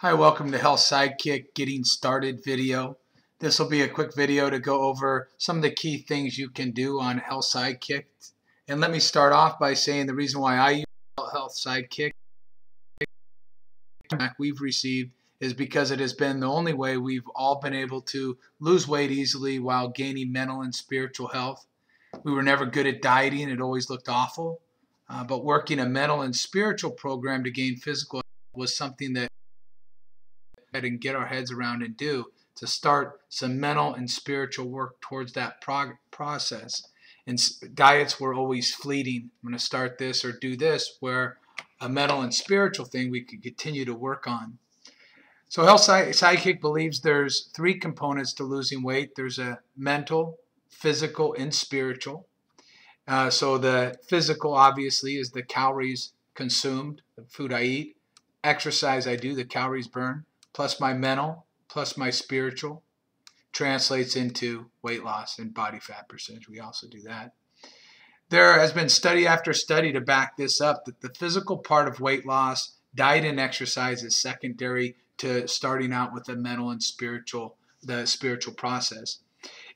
Hi, welcome to Health Sidekick Getting Started video. This will be a quick video to go over some of the key things you can do on Health Sidekick. And let me start off by saying the reason why I use Health Sidekick we've received is because it has been the only way we've all been able to lose weight easily while gaining mental and spiritual health. We were never good at dieting. It always looked awful. But working a mental and spiritual program to gain physical health was something that and get our heads around and do to start some mental and spiritual work towards that process. And diets were always fleeting. I'm going to start this or do this, where a mental and spiritual thing we could continue to work on. So Health Sidekick believes there's three components to losing weight. There's a mental, physical, and spiritual. So the physical, obviously, is the calories consumed, the food I eat. Exercise I do, the calories burned, plus my mental, plus my spiritual, translates into weight loss and body fat percentage. We also do that. There has been study after study to back this up, that the physical part of weight loss, diet and exercise, is secondary to starting out with the mental and spiritual process.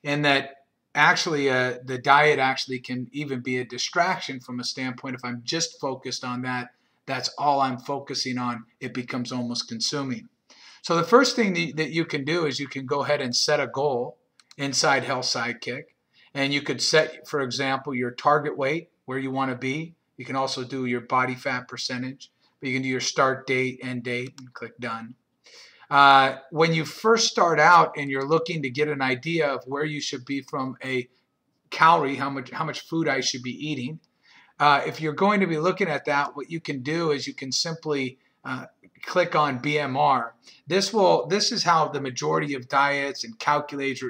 And that actually the diet actually can even be a distraction from a standpoint. If I'm just focused on that, that's all I'm focusing on, it becomes almost consuming. So the first thing that you can do is you can go ahead and set a goal inside Health Sidekick. And you could set, for example, your target weight, where you want to be. You can also do your body fat percentage. But you can do your start date, end date, and click done. When you first start out and you're looking to get an idea of where you should be from a calorie, how much food I should be eating, if you're going to be looking at that, what you can do is you can simply click on BMR. This is how the majority of diets and calculators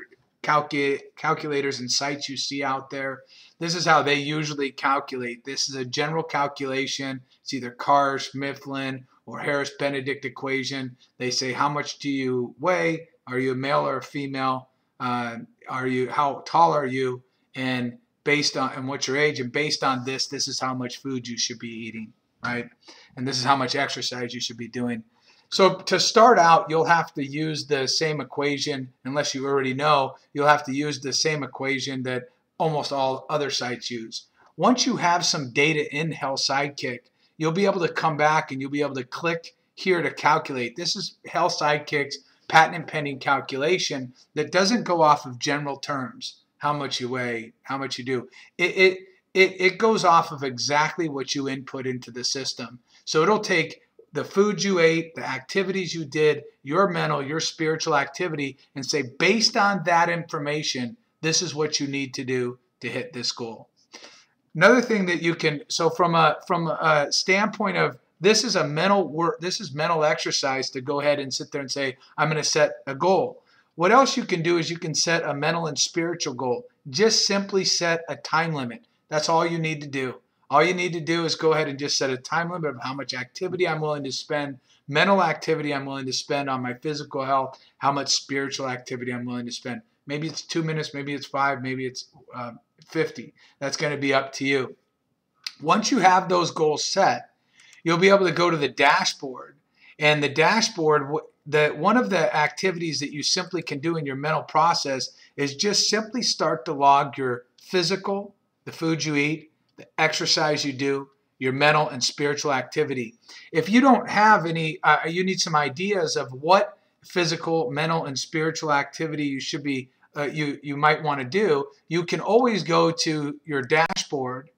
and sites you see out there, this is how they usually calculate. This is a general calculation. It's either Karsh, Mifflin, or Harris-Benedict equation. They say, how much do you weigh? Are you a male or a female? How tall are you? And based on and what's your age? And based on this is how much food you should be eating, right? And this is how much exercise you should be doing. So to start out, you'll have to use the same equation. Unless you already know, you'll have to use the same equation that almost all other sites use. Once you have some data in Health Sidekick, you'll be able to come back and you'll be able to click here to calculate. This is Health Sidekick's patent and pending calculation that doesn't go off of general terms. How much you weigh, how much you do. It goes off of exactly what you input into the system. So it'll take the food you ate, the activities you did, your mental, your spiritual activity, and say, based on that information, this is what you need to do to hit this goal. Another thing that you can, so from a standpoint of, this is a mental work, this is mental exercise to go ahead and sit there and say, I'm going to set a goal. What else you can do is you can set a mental and spiritual goal. Just simply set a time limit. That's all you need to do. All you need to do is go ahead and just set a time limit of how much activity I'm willing to spend, mental activity I'm willing to spend on my physical health, how much spiritual activity I'm willing to spend. Maybe it's 2 minutes, maybe it's 5, maybe it's 50. That's going to be up to you. Once you have those goals set, you'll be able to go to the dashboard. And the dashboard, one of the activities that you simply can do in your mental process is just simply start to log your physical, the food you eat, the exercise you do, your mental and spiritual activity. If you don't have any, you need some ideas of what physical, mental, and spiritual activity you should be, you might want to do. You can always go to your dashboard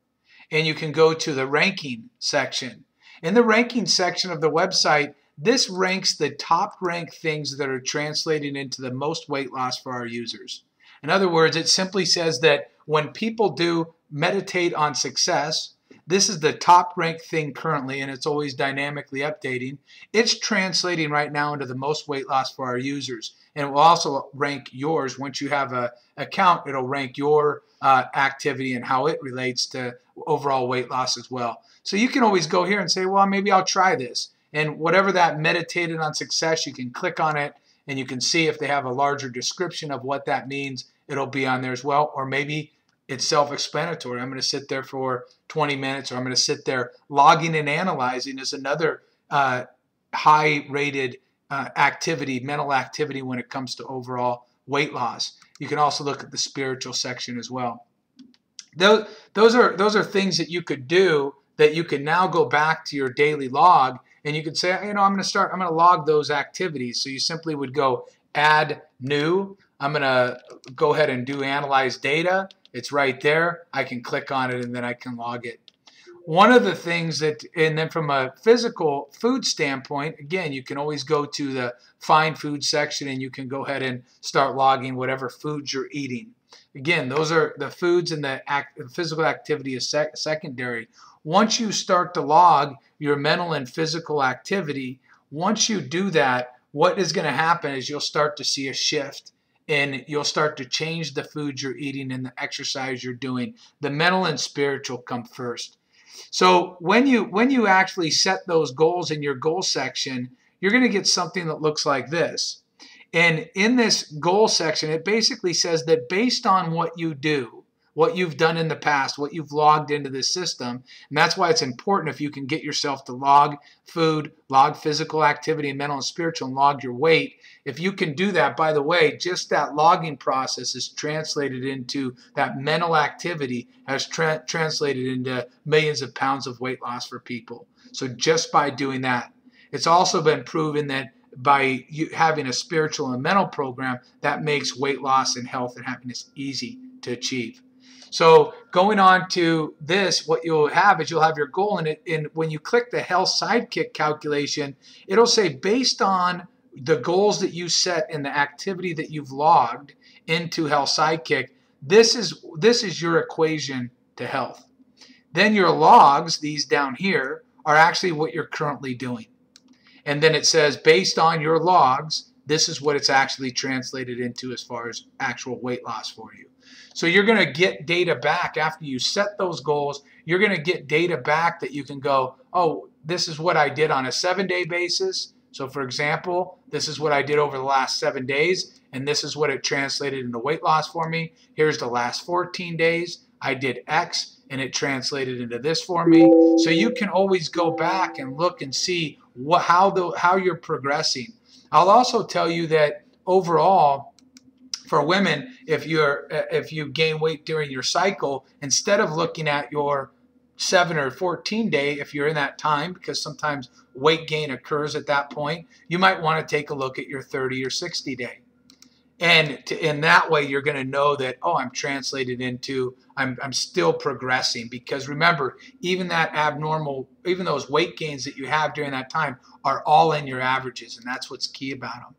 and you can go to the ranking section. In the ranking section of the website, this ranks the top ranked things that are translating into the most weight loss for our users. In other words, it simply says that when people do meditate on success, this is the top ranked thing currently, and it's always dynamically updating. It's translating right now into the most weight loss for our users. And it will also rank yours. Once you have an account, it'll rank your activity and how it relates to overall weight loss as well. So you can always go here and say, well, maybe I'll try this. And whatever that meditated on success, you can click on it and you can see if they have a larger description of what that means. It'll be on there as well. Or maybe it's self-explanatory. I'm going to sit there for 20 minutes, or I'm going to sit there logging and analyzing is another high-rated activity, mental activity when it comes to overall weight loss. You can also look at the spiritual section as well. Those are things that you could do that you can now go back to your daily log, and you could say, I'm going to log those activities. So you simply would go add new. I'm going to go ahead and do analyze data. It's right there. I can click on it and then I can log it. One of the things that, and then from a physical food standpoint, again, you can always go to the find food section and you can go ahead and start logging whatever foods you're eating. Again, those are the foods, and the physical activity is secondary. Once you start to log your mental and physical activity, once you do that, what is going to happen is you'll start to see a shift, and you'll start to change the foods you're eating and the exercise you're doing. The mental and spiritual come first. So when you actually set those goals in your goal section, you're going to get something that looks like this. And in this goal section, it basically says that based on what you do, what you've done in the past, what you've logged into this system, and that's why it's important if you can get yourself to log food, log physical activity, mental and spiritual, and log your weight. If you can do that, by the way, just that logging process is translated into that mental activity, has translated into millions of pounds of weight loss for people. So just by doing that, it's also been proven that by you having a spiritual and mental program, that makes weight loss and health and happiness easy to achieve. So going on to this, what you'll have is you'll have your goal in it. And when you click the Health Sidekick calculation, it'll say based on the goals that you set and the activity that you've logged into Health Sidekick, this is your equation to health. Then your logs, these down here, are actually what you're currently doing. And then it says, based on your logs, this is what it's actually translated into as far as actual weight loss for you. So you're going to get data back after you set those goals. You're going to get data back that you can go, oh, this is what I did on a 7-day basis. So for example, this is what I did over the last 7 days, and this is what it translated into weight loss for me. Here's the last 14 days. I did X, and it translated into this for me. So you can always go back and look and see how you're progressing. I'll also tell you that overall, for women, if you gain weight during your cycle, instead of looking at your 7 or 14 day, if you're in that time, because sometimes weight gain occurs at that point, you might want to take a look at your 30 or 60 day. And in that way, you're going to know that, oh, I'm translated into, I'm still progressing. Because remember, even those weight gains that you have during that time are all in your averages. And that's what's key about them.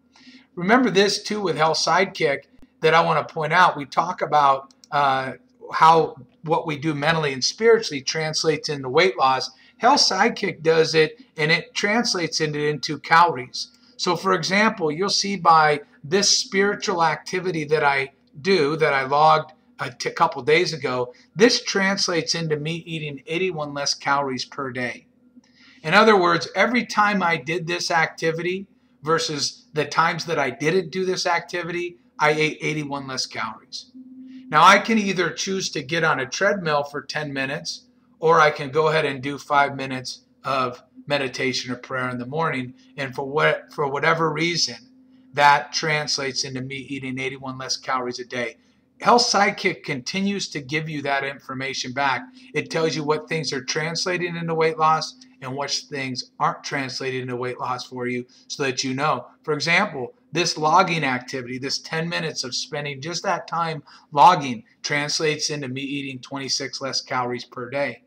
Remember this too with Health Sidekick that I want to point out. We talk about how what we do mentally and spiritually translates into weight loss. Health Sidekick does it, and it translates into calories. So for example, you'll see by this spiritual activity that I do, that I logged a couple days ago, this translates into me eating 81 less calories per day. In other words, every time I did this activity versus the times that I didn't do this activity, I ate 81 less calories. Now I can either choose to get on a treadmill for 10 minutes, or I can go ahead and do 5 minutes of meditation or prayer in the morning. And for whatever reason, that translates into me eating 81 less calories a day. Health Sidekick continues to give you that information back. It tells you what things are translating into weight loss and which things aren't translated into weight loss for you, so that you know. For example, this logging activity, this 10 minutes of spending just that time logging, translates into me eating 26 less calories per day.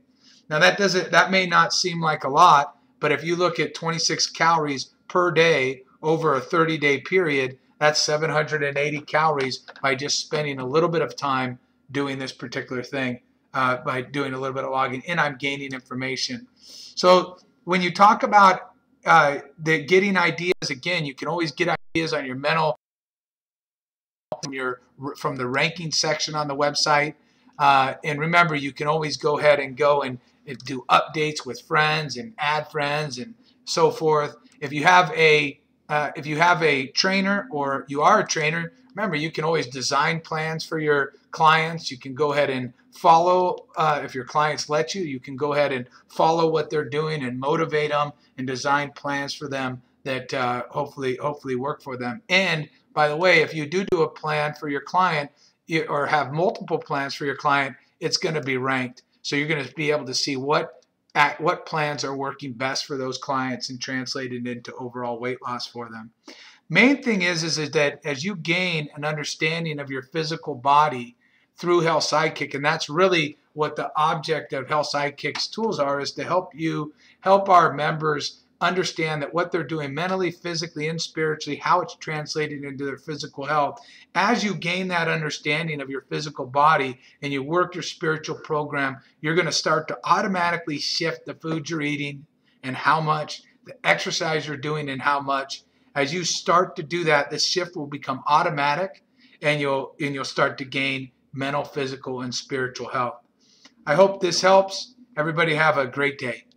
Now that may not seem like a lot, but if you look at 26 calories per day over a 30-day period, that's 780 calories by just spending a little bit of time doing this particular thing, by doing a little bit of logging, and I'm gaining information. So when you talk about the getting ideas, again, you can always get ideas on your mental from the ranking section on the website. And remember, you can always go ahead and do updates with friends and add friends and so forth. If you have a trainer, or you are a trainer, remember, you can always design plans for your clients. You can go ahead and follow, if your clients let you can go ahead and follow what they're doing and motivate them and design plans for them that hopefully work for them. And by the way, if you do a plan for your client or have multiple plans for your client, it's going to be ranked. So you're going to be able to see what plans are working best for those clients and translated into overall weight loss for them. Main thing is that as you gain an understanding of your physical body through Health Sidekick, and that's really what the object of Health Sidekick's tools are, is to help our members understand that what they're doing mentally, physically, and spiritually, how it's translated into their physical health. As you gain that understanding of your physical body and you work your spiritual program, you're going to start to automatically shift the food you're eating and how much, the exercise you're doing and how much. As you start to do that, the shift will become automatic, and you'll start to gain mental, physical, and spiritual health. I hope this helps. Everybody have a great day.